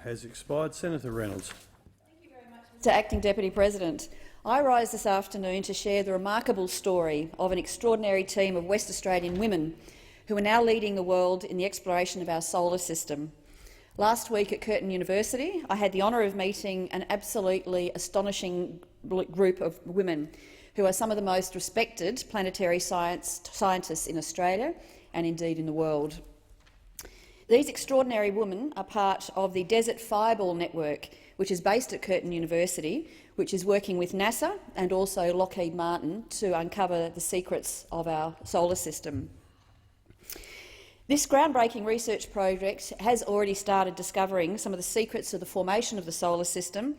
has expired. Senator Reynolds. Thank you very much, Mr Acting Deputy President. I rise this afternoon to share the remarkable story of an extraordinary team of West Australian women who are now leading the world in the exploration of our solar system. Last week at Curtin University, I had the honour of meeting an absolutely astonishing group of women who are some of the most respected planetary scientists in Australia and indeed in the world. These extraordinary women are part of the Desert Fireball Network, which is based at Curtin University, which is working with NASA and also Lockheed Martin to uncover the secrets of our solar system. This groundbreaking research project has already started discovering some of the secrets of the formation of the solar system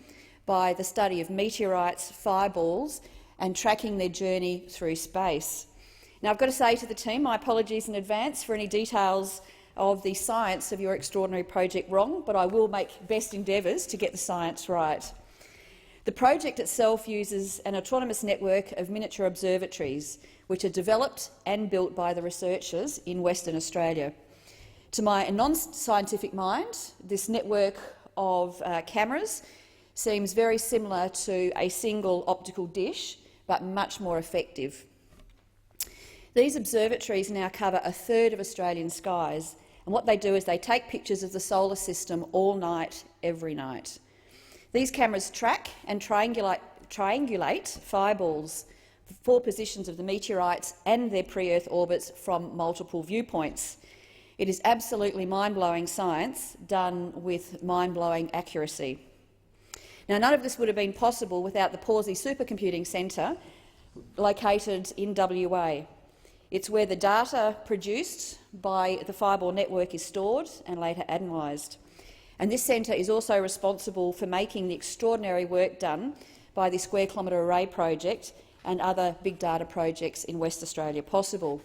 by the study of meteorites, fireballs and tracking their journey through space. Now, I've got to say to the team, my apologies in advance for any details of the science of your extraordinary project wrong, but I will make best endeavours to get the science right. The project itself uses an autonomous network of miniature observatories, which are developed and built by the researchers in Western Australia. To my non-scientific mind, this network of cameras seems very similar to a single optical dish, but much more effective. These observatories now cover a third of Australian skies, and what they do is they take pictures of the solar system all night, every night. These cameras track and triangulate fireballs for positions of the meteorites and their pre-Earth orbits from multiple viewpoints. It is absolutely mind-blowing science done with mind-blowing accuracy. Now, none of this would have been possible without the Pawsey Supercomputing Centre, located in WA. It's where the data produced by the Fireball network is stored and later analysed. And this centre is also responsible for making the extraordinary work done by the Square Kilometre Array project and other big data projects in West Australia possible.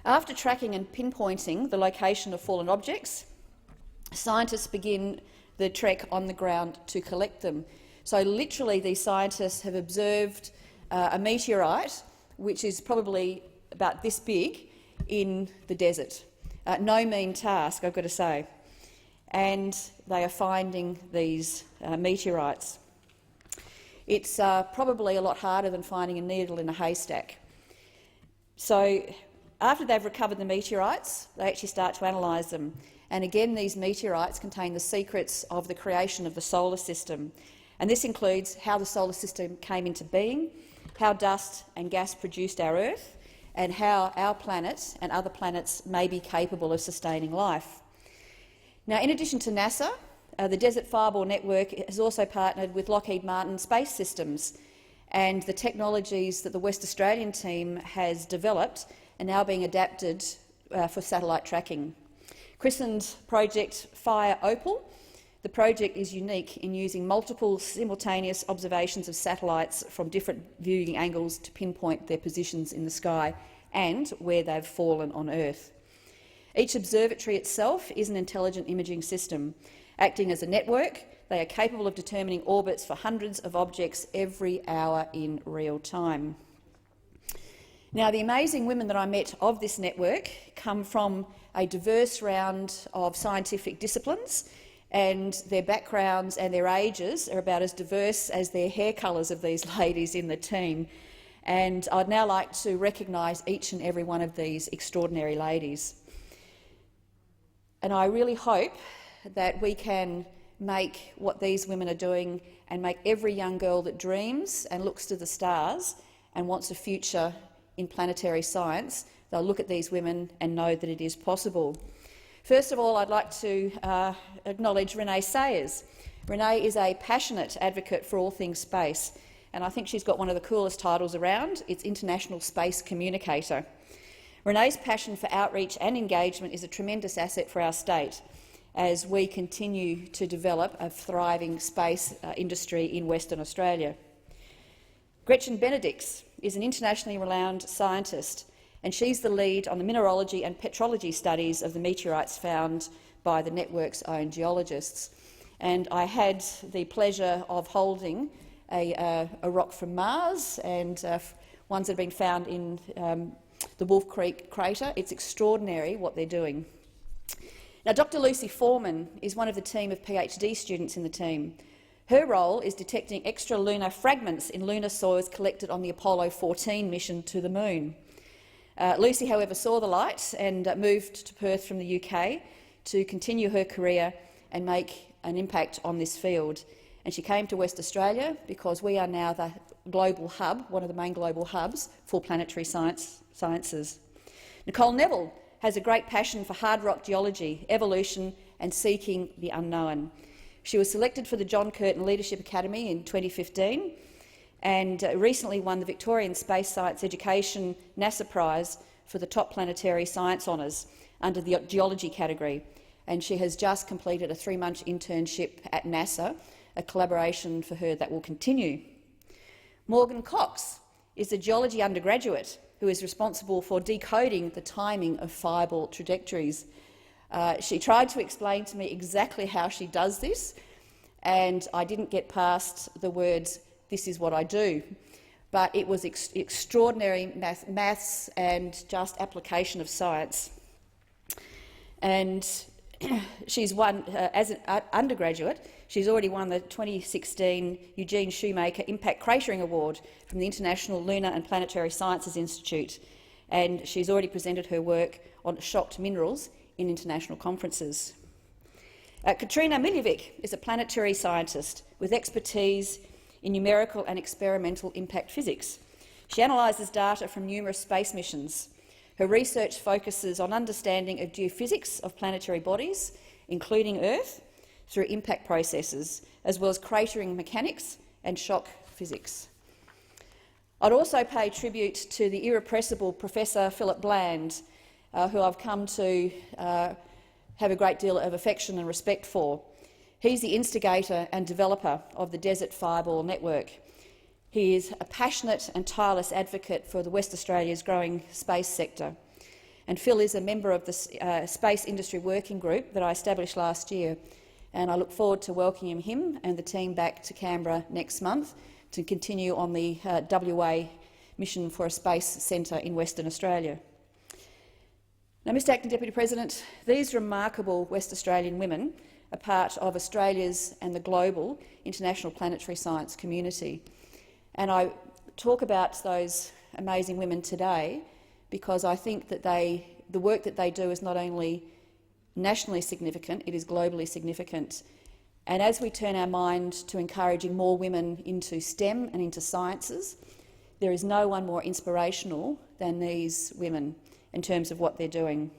After tracking and pinpointing the location of fallen objects, scientists begin the trek on the ground to collect them. So literally these scientists have observed a meteorite which is probably about this big in the desert. No mean task, I've got to say. And they are finding these meteorites. It's probably a lot harder than finding a needle in a haystack. So after they've recovered the meteorites, they actually start to analyse them. And again, these meteorites contain the secrets of the creation of the solar system. And this includes how the solar system came into being, how dust and gas produced our Earth, and how our planet and other planets may be capable of sustaining life. Now, in addition to NASA, the Desert Fireball Network has also partnered with Lockheed Martin Space Systems, and the technologies that the West Australian team has developed are now being adapted for satellite tracking. Christened Project Fire Opal, the project is unique in using multiple simultaneous observations of satellites from different viewing angles to pinpoint their positions in the sky and where they've fallen on Earth. Each observatory itself is an intelligent imaging system. Acting as a network, they are capable of determining orbits for hundreds of objects every hour in real time. Now, the amazing women that I met of this network come from a diverse round of scientific disciplines, and their backgrounds and their ages are about as diverse as their hair colours of these ladies in the team. And I'd now like to recognise each and every one of these extraordinary ladies. And I really hope that we can make what these women are doing and make every young girl that dreams and looks to the stars and wants a future in planetary science, they'll look at these women and know that it is possible. First of all, I'd like to acknowledge Renee Sayers. Renee is a passionate advocate for all things space, and I think she's got one of the coolest titles around. It's International Space Communicator. Renee's passion for outreach and engagement is a tremendous asset for our state as we continue to develop a thriving space industry in Western Australia. Gretchen Benedicts is an internationally renowned scientist, and she's the lead on the mineralogy and petrology studies of the meteorites found by the network's own geologists. And I had the pleasure of holding a rock from Mars and ones that have been found in the Wolf Creek crater. It's extraordinary what they're doing. Now, Dr Lucy Foreman is one of the team of PhD students in the team. Her role is detecting extralunar fragments in lunar soils collected on the Apollo 14 mission to the Moon. Lucy, however, saw the light and moved to Perth from the UK to continue her career and make an impact on this field. And she came to West Australia because we are now the global hub, one of the main global hubs for planetary sciences. Nicole Neville has a great passion for hard rock geology, evolution and seeking the unknown. She was selected for the John Curtin Leadership Academy in 2015 and recently won the Victorian Space Science Education NASA Prize for the top planetary science honours under the geology category. And she has just completed a 3-month internship at NASA, a collaboration for her that will continue. Morgan Cox is a geology undergraduate who is responsible for decoding the timing of fireball trajectories. She tried to explain to me exactly how she does this, and I didn't get past the words, "This is what I do." But it was extraordinary maths and just application of science. And she's won, as an undergraduate, she's already won the 2016 Eugene Shoemaker Impact Cratering Award from the International Lunar and Planetary Sciences Institute, and she's already presented her work on shocked minerals in international conferences. Katrina Miljevic is a planetary scientist with expertise in numerical and experimental impact physics. She analyses data from numerous space missions. Her research focuses on understanding of geophysics of planetary bodies, including Earth, through impact processes, as well as cratering mechanics and shock physics. I'd also pay tribute to the irrepressible Professor Philip Bland, who I've come to have a great deal of affection and respect for. He's the instigator and developer of the Desert Fireball Network. He is a passionate and tireless advocate for West Australia's growing space sector. And Phil is a member of the Space Industry Working Group that I established last year, and I look forward to welcoming him and the team back to Canberra next month to continue on the WA mission for a space centre in Western Australia. Now, Mr Acting Deputy President, these remarkable West Australian women are part of Australia's and the global international planetary science community. And I talk about those amazing women today because I think that the work that they do is not only nationally significant, it is globally significant. And as we turn our mind to encouraging more women into STEM and into sciences, there is no one more inspirational than these women in terms of what they're doing.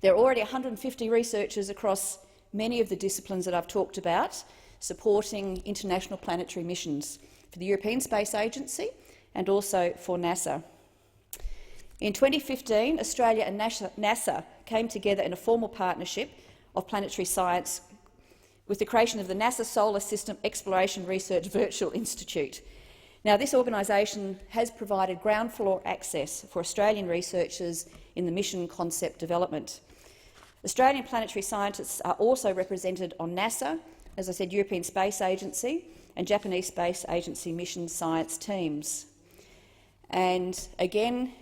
There are already 150 researchers across many of the disciplines that I've talked about supporting international planetary missions for the European Space Agency and also for NASA. In 2015, Australia and NASA came together in a formal partnership of planetary science with the creation of the NASA Solar System Exploration Research Virtual Institute. Now, this organisation has provided ground floor access for Australian researchers in the mission concept development. Australian planetary scientists are also represented on NASA, as I said, European Space Agency and Japanese Space Agency mission science teams. And again,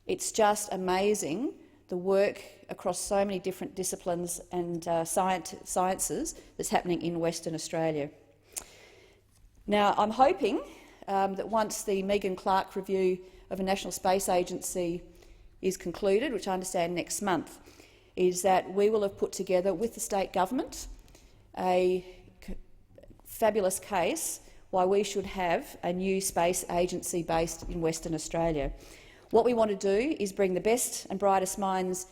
it's just amazing the work across so many different disciplines and sciences that's happening in Western Australia. Now, I'm hoping that once the Megan Clark review of a National Space Agency is concluded, which I understand next month, is that we will have put together with the state government a fabulous case why we should have a new space agency based in Western Australia. What we want to do is bring the best and brightest minds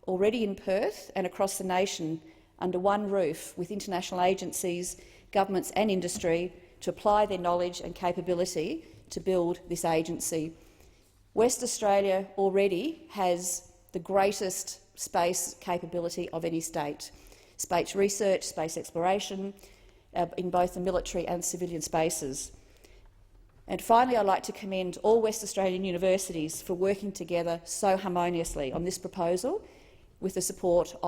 already in Perth and across the nation under one roof with international agencies, governments and industry to apply their knowledge and capability to build this agency. West Australia already has the greatest space capability of any state. Space research, space exploration, in both the military and civilian spaces. And finally, I'd like to commend all West Australian universities for working together so harmoniously on this proposal with the support of